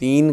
3